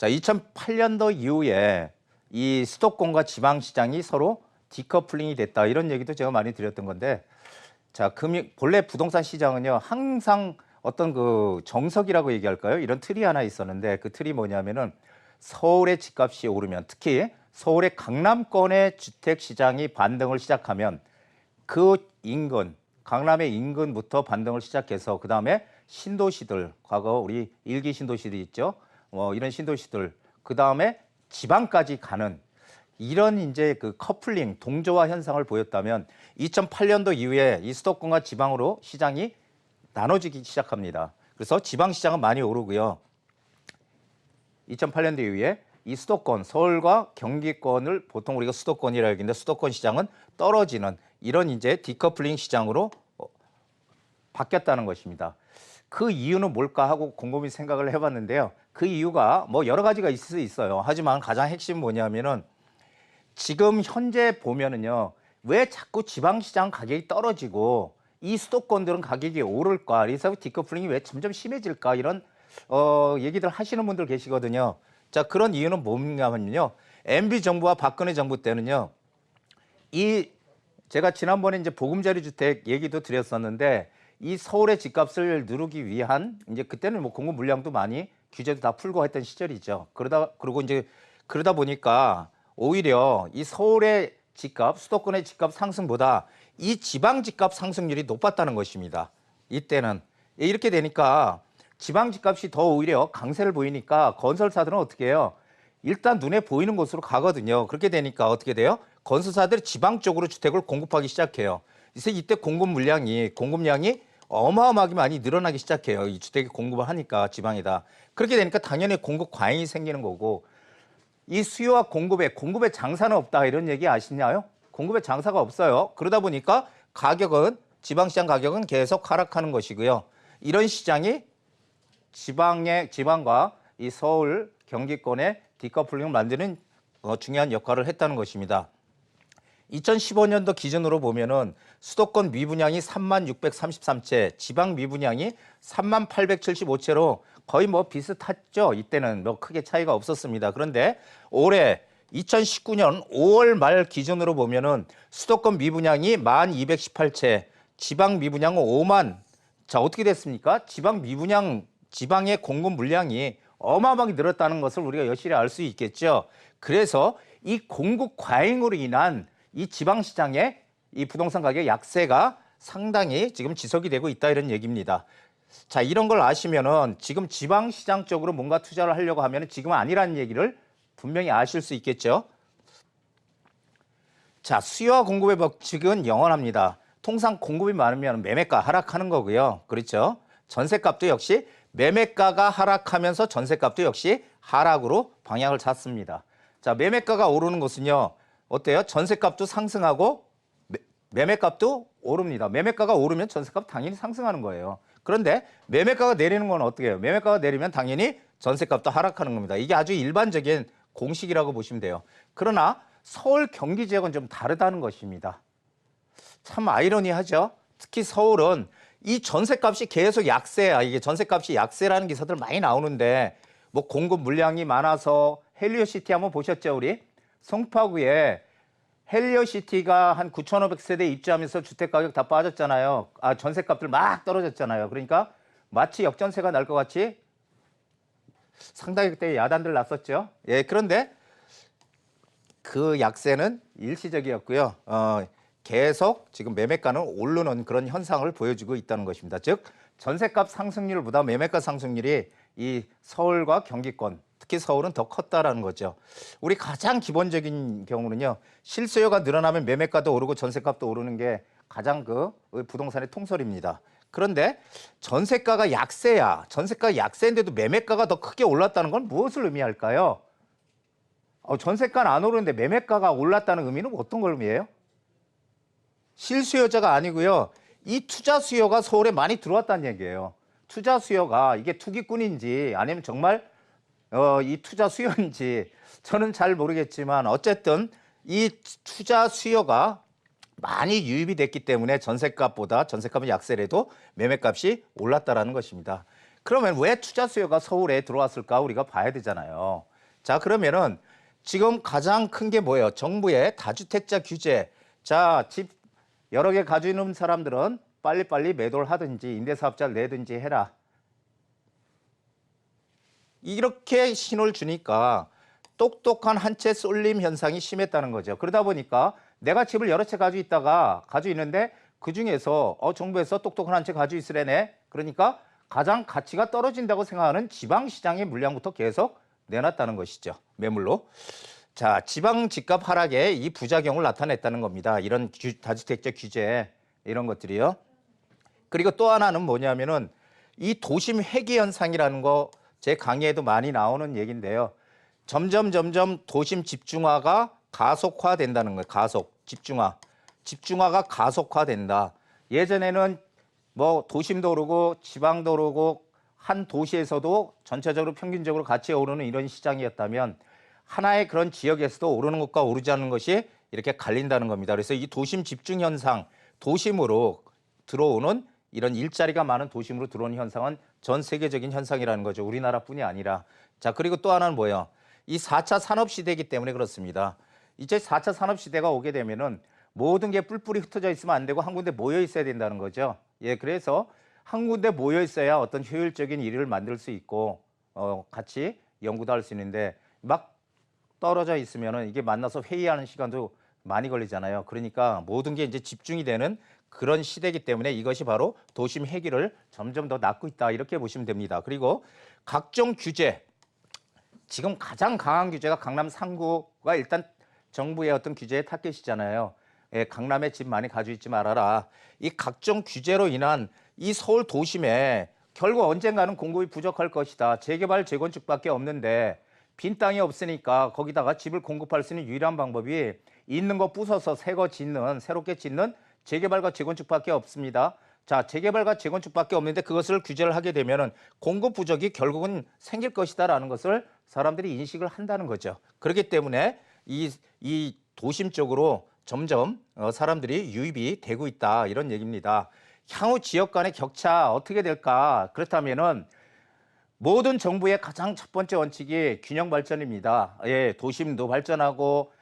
자, 2008년도 이후에 이 수도권과 지방시장이 서로 디커플링이 됐다 이런 얘기도 제가 많이 드렸던 건데, 자, 본래 부동산 시장은요 항상 어떤 그 정석이라고 얘기할까요? 이런 틀이 하나 있었는데, 그 틀이 뭐냐면은 서울의 집값이 오르면, 특히 서울의 강남권의 주택 시장이 반등을 시작하면 그 인근, 강남의 인근부터 반등을 시작해서 그 다음에 신도시들, 과거 우리 일기 신도시들 있죠? 이런 신도시들, 그 다음에 지방까지 가는 이런 이제 그 커플링, 동조화 현상을 보였다면 2008년도 이후에 이 수도권과 지방으로 시장이 나눠지기 시작합니다. 그래서 지방 시장은 많이 오르고요. 2008년도 이후에 이 수도권, 서울과 경기권을 보통 우리가 수도권이라고 얘기하는데 수도권 시장은 떨어지는 이런 이제 디커플링 시장으로 바뀌었다는 것입니다. 그 이유는 뭘까 하고 곰곰이 생각을 해봤는데요. 그 이유가 뭐 여러 가지가 있을 수 있어요. 하지만 가장 핵심 뭐냐면은 지금 현재 보면은요, 왜 자꾸 지방시장 가격이 떨어지고 이 수도권들은 가격이 오를까? 그래서 디커플링이 왜 점점 심해질까? 이런 얘기들 하시는 분들 계시거든요. 자, 그런 이유는 뭐냐면요, MB 정부와 박근혜 정부 때는요, 제가 지난번에 이제 보금자리 주택 얘기도 드렸었는데, 이 서울의 집값을 누르기 위한, 이제 그때는 뭐 공급 물량도 많이 규제도 다 풀고 했던 시절이죠. 그러다 보니까 오히려 이 서울의 집값, 수도권의 집값 상승보다 이 지방 집값 상승률이 높았다는 것입니다. 이때는 이렇게 되니까 지방 집값이 더 오히려 강세를 보이니까 건설사들은 어떻게 해요? 일단 눈에 보이는 곳으로 가거든요. 그렇게 되니까 어떻게 돼요? 건설사들이 지방 쪽으로 주택을 공급하기 시작해요. 그래서 이때 공급량이 어마어마하게 많이 늘어나기 시작해요. 이 주택이 공급을 하니까 지방에다. 그렇게 되니까 당연히 공급 과잉이 생기는 거고, 이 수요와 공급의 장사는 없다 이런 얘기 아시나요? 공급의 장사가 없어요. 그러다 보니까 지방시장 가격은 계속 하락하는 것이고요. 이런 시장이 지방과 이 서울, 경기권의 디커플링을 만드는 중요한 역할을 했다는 것입니다. 2015년도 기준으로 보면은 수도권 미분양이 3633채, 지방 미분양이 3875채로 거의 뭐 비슷했죠. 이때는 뭐 크게 차이가 없었습니다. 그런데 올해 2019년 5월 말 기준으로 보면은 수도권 미분양이 1218채, 지방 미분양은 5만. 자, 어떻게 됐습니까? 지방의 공급 물량이 어마어마하게 늘었다는 것을 우리가 여실히 알 수 있겠죠. 그래서 이 공급 과잉으로 인한 이 지방시장의 이 부동산 가격 약세가 상당히 지금 지속이 되고 있다 이런 얘기입니다. 자, 이런 걸 아시면은 지금 지방시장 쪽으로 뭔가 투자를 하려고 하면은 지금은 아니라는 얘기를 분명히 아실 수 있겠죠. 자, 수요와 공급의 법칙은 영원합니다. 통상 공급이 많으면 매매가 하락하는 거고요. 그렇죠? 전셋값도 역시 매매가가 하락하면서 전셋값도 역시 하락으로 방향을 잡습니다. 자, 매매가가 오르는 것은요, 어때요? 전셋값도 상승하고 매매값도 오릅니다. 매매가가 오르면 전셋값 당연히 상승하는 거예요. 그런데 매매가가 내리는 건 어떻게 해요? 매매가가 내리면 당연히 전셋값도 하락하는 겁니다. 이게 아주 일반적인 공식이라고 보시면 돼요. 그러나 서울, 경기 지역은 좀 다르다는 것입니다. 참 아이러니하죠. 특히 서울은 이 전셋값이 계속 약세야. 이게 전셋값이 약세라는 기사들 많이 나오는데, 뭐 공급 물량이 많아서 헬리오시티 한번 보셨죠, 우리? 송파구에 헬리오시티가 한 9,500세대 입주하면서 주택가격 다 빠졌잖아요. 전셋값들 막 떨어졌잖아요. 그러니까 마치 역전세가 날 것 같이 상당히 그때 야단들 났었죠. 예, 그런데 그 약세는 일시적이었고요. 계속 지금 매매가는 오르는 그런 현상을 보여주고 있다는 것입니다. 즉, 전셋값 상승률보다 매매가 상승률이 이 서울과 경기권, 특히 서울은 더 컸다라는 거죠. 우리 가장 기본적인 경우는요, 실수요가 늘어나면 매매가도 오르고 전셋값도 오르는 게 가장 그 부동산의 통설입니다. 그런데 전셋가가 약세야. 전셋가가 약세인데도 매매가가 더 크게 올랐다는 건 무엇을 의미할까요? 전셋가는 안 오르는데 매매가가 올랐다는 의미는 어떤 걸 의미해요? 실수요자가 아니고요, 이 투자 수요가 서울에 많이 들어왔다는 얘기예요. 투자 수요가 이게 투기꾼인지 아니면 정말 이 투자 수요인지 저는 잘 모르겠지만, 어쨌든 이 투자 수요가 많이 유입이 됐기 때문에 전셋값은 약세래도 매매값이 올랐다라는 것입니다. 그러면 왜 투자 수요가 서울에 들어왔을까 우리가 봐야 되잖아요. 자, 그러면은 지금 가장 큰 게 뭐예요? 정부의 다주택자 규제. 자, 집 여러 개 가지고 있는 사람들은 빨리빨리 매도를 하든지 임대사업자를 내든지 해라. 이렇게 신호를 주니까 똑똑한 한 채 쏠림 현상이 심했다는 거죠. 그러다 보니까 내가 집을 여러 채 가지고 있는데 그중에서 정부에서 똑똑한 한 채 가지고 있으래네. 그러니까 가장 가치가 떨어진다고 생각하는 지방시장의 물량부터 계속 내놨다는 것이죠. 매물로. 자, 지방 집값 하락에 이 부작용을 나타냈다는 겁니다. 이런 다주택자 규제 이런 것들이요. 그리고 또 하나는 뭐냐면은 이 도심 회귀 현상이라는 거 제 강의에도 많이 나오는 얘기인데요. 점점 도심 집중화가 가속화된다는 거예요. 집중화가 가속화된다. 예전에는 뭐 도심도 오르고 지방도 오르고 한 도시에서도 전체적으로 평균적으로 같이 오르는 이런 시장이었다면 하나의 그런 지역에서도 오르는 것과 오르지 않는 것이 이렇게 갈린다는 겁니다. 그래서 이 도심 집중 현상, 도심으로 들어오는 이런 일자리가 많은 도심으로 들어오는 현상은 전 세계적인 현상이라는 거죠. 우리나라뿐이 아니라. 자, 그리고 또 하나는 뭐예요? 이 4차 산업시대이기 때문에 그렇습니다. 이제 4차 산업시대가 오게 되면은 모든 게 뿔뿔이 흩어져 있으면 안 되고 한 군데 모여 있어야 된다는 거죠. 예, 그래서 한 군데 모여 있어야 어떤 효율적인 일을 만들 수 있고 같이 연구도 할 수 있는데 막 떨어져 있으면은 이게 만나서 회의하는 시간도 많이 걸리잖아요. 그러니까 모든 게 이제 집중이 되는 그런 시대이기 때문에 이것이 바로 도심 회귀를 점점 더 낳고 있다 이렇게 보시면 됩니다. 그리고 각종 규제, 지금 가장 강한 규제가 강남 3구가 일단 정부의 어떤 규제의 타겟이잖아요. 예, 강남에 집 많이 가지고 있지 말아라. 이 각종 규제로 인한 이 서울 도심에 결국 언젠가는 공급이 부족할 것이다. 재개발, 재건축밖에 없는데 빈 땅이 없으니까 거기다가 집을 공급할 수 있는 유일한 방법이 있는 거 부숴서 새롭게 짓는 재개발과 재건축밖에 없습니다. 자, 재개발과 재건축밖에 없는데 그것을 규제를 하게 되면은 공급 부족이 결국은 생길 것이다라는 것을 사람들이 인식을 한다는 거죠. 그렇기 때문에 이 도심 쪽으로 점점 사람들이 유입이 되고 있다 이런 얘기입니다. 향후 지역 간의 격차 어떻게 될까? 그렇다면은 모든 정부의 가장 첫 번째 원칙이 균형 발전입니다. 예, 도심도 발전하고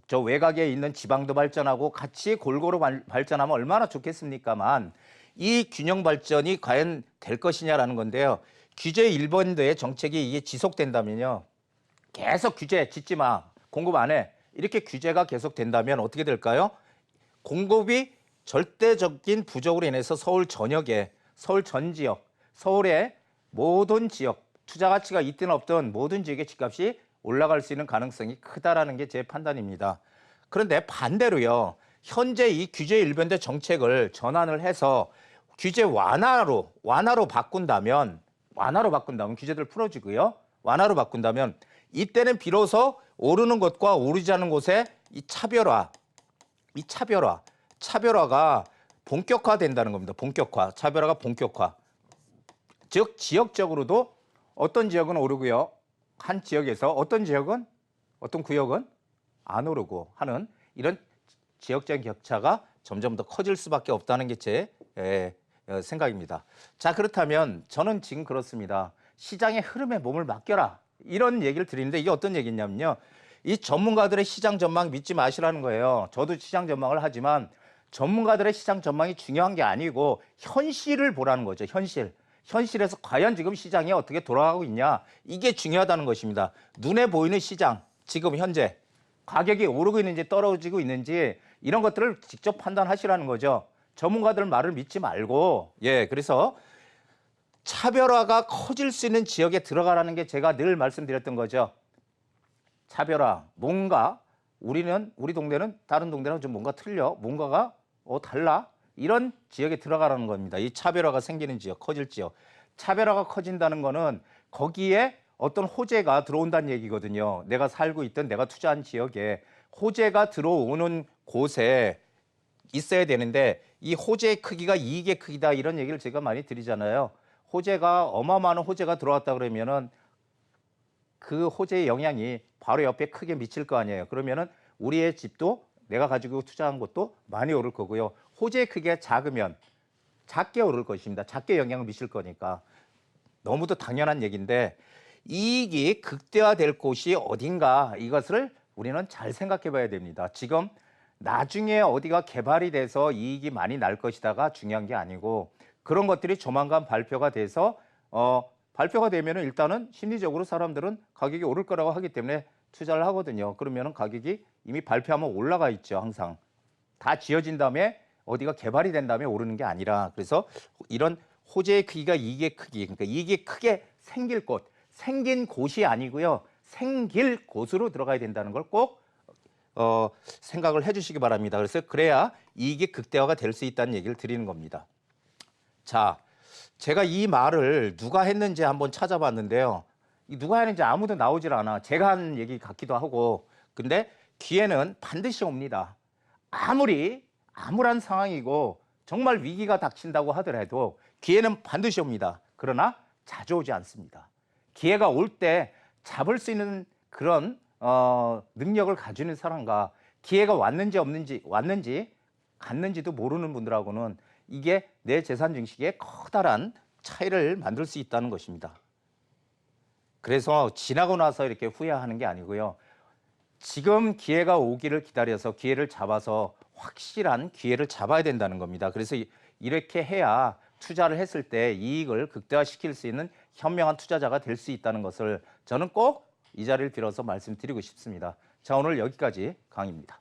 저 외곽에 있는 지방도 발전하고 같이 골고루 발전하면 얼마나 좋겠습니까만 이 균형 발전이 과연 될 것이냐라는 건데요. 규제 일본도의 정책이 이게 지속된다면요. 계속 규제 짓지 마. 공급 안 해. 이렇게 규제가 계속 된다면 어떻게 될까요? 공급이 절대적인 부족으로 인해서 서울 전역에, 서울 전 지역, 서울의 모든 지역, 투자 가치가 있든 없든 모든 지역의 집값이 올라갈 수 있는 가능성이 크다라는 게 제 판단입니다. 그런데 반대로요. 현재 이 규제 일변도 정책을 전환을 해서 규제 완화로 바꾼다면 규제들 풀어주고요. 완화로 바꾼다면 이때는 비로소 오르는 것과 오르지 않는 곳에 이 차별화가 본격화된다는 겁니다. 차별화가 본격화. 즉 지역적으로도 어떤 지역은 오르고요. 한 지역에서 어떤 구역은 안 오르고 하는 이런 지역적인 격차가 점점 더 커질 수밖에 없다는 게 제 생각입니다. 자, 그렇다면 저는 지금 그렇습니다. 시장의 흐름에 몸을 맡겨라. 이런 얘기를 드리는데 이게 어떤 얘기냐면요. 이 전문가들의 시장 전망 믿지 마시라는 거예요. 저도 시장 전망을 하지만 전문가들의 시장 전망이 중요한 게 아니고 현실을 보라는 거죠. 현실에서 과연 지금 시장이 어떻게 돌아가고 있냐. 이게 중요하다는 것입니다. 눈에 보이는 시장, 지금 현재 가격이 오르고 있는지 떨어지고 있는지 이런 것들을 직접 판단하시라는 거죠. 전문가들 말을 믿지 말고. 예, 그래서 차별화가 커질 수 있는 지역에 들어가라는 게 제가 늘 말씀드렸던 거죠. 차별화, 뭔가 우리 동네는 다른 동네랑 좀 뭔가 틀려. 뭔가가 달라. 이런 지역에 들어가라는 겁니다. 이 차별화가 생기는 지역, 커질 지역. 차별화가 커진다는 거는 거기에 어떤 호재가 들어온다는 얘기거든요. 내가 살고 있던 내가 투자한 지역에 호재가 들어오는 곳에 있어야 되는데 이 호재의 크기가 이익의 크기다 이런 얘기를 제가 많이 드리잖아요. 어마어마한 호재가 들어왔다 그러면은 그 호재의 영향이 바로 옆에 크게 미칠 거 아니에요. 그러면은 우리의 집도 내가 가지고 투자한 것도 많이 오를 거고요. 호재의 크기가 작으면 작게 오를 것입니다. 작게 영향을 미칠 거니까. 너무도 당연한 얘기인데 이익이 극대화될 곳이 어딘가 이것을 우리는 잘 생각해 봐야 됩니다. 지금 나중에 어디가 개발이 돼서 이익이 많이 날 것이다가 중요한 게 아니고 그런 것들이 조만간 발표가 돼서 발표가 되면은 일단은 심리적으로 사람들은 가격이 오를 거라고 하기 때문에 투자를 하거든요. 그러면은 가격이 이미 발표하면 올라가 있죠, 항상. 다 지어진 다음에 어디가 개발이 된 다음에 오르는 게 아니라 그래서 이런 호재의 크기가 이익의 크기, 그러니까 이익이 크게 생길 곳, 생긴 곳이 아니고요. 생길 곳으로 들어가야 된다는 걸 꼭 생각을 해주시기 바랍니다. 그래서 그래야 이익이 극대화가 될 수 있다는 얘기를 드리는 겁니다. 자, 제가 이 말을 누가 했는지 한번 찾아봤는데요. 이 누가 했는지 아무도 나오질 않아. 제가 한 얘기 같기도 하고. 근데 기회는 반드시 옵니다. 암울한 상황이고 정말 위기가 닥친다고 하더라도 기회는 반드시 옵니다. 그러나 자주 오지 않습니다. 기회가 올 때 잡을 수 있는 그런 능력을 가지는 사람과 기회가 왔는지 갔는지도 모르는 분들하고는 이게 내 재산 증식에 커다란 차이를 만들 수 있다는 것입니다. 그래서 지나고 나서 이렇게 후회하는 게 아니고요. 지금 기회가 오기를 기다려서 기회를 잡아서 확실한 기회를 잡아야 된다는 겁니다. 그래서 이렇게 해야 투자를 했을 때 이익을 극대화시킬 수 있는 현명한 투자자가 될 수 있다는 것을 저는 꼭 이 자리를 빌어서 말씀드리고 싶습니다. 자, 오늘 여기까지 강의입니다.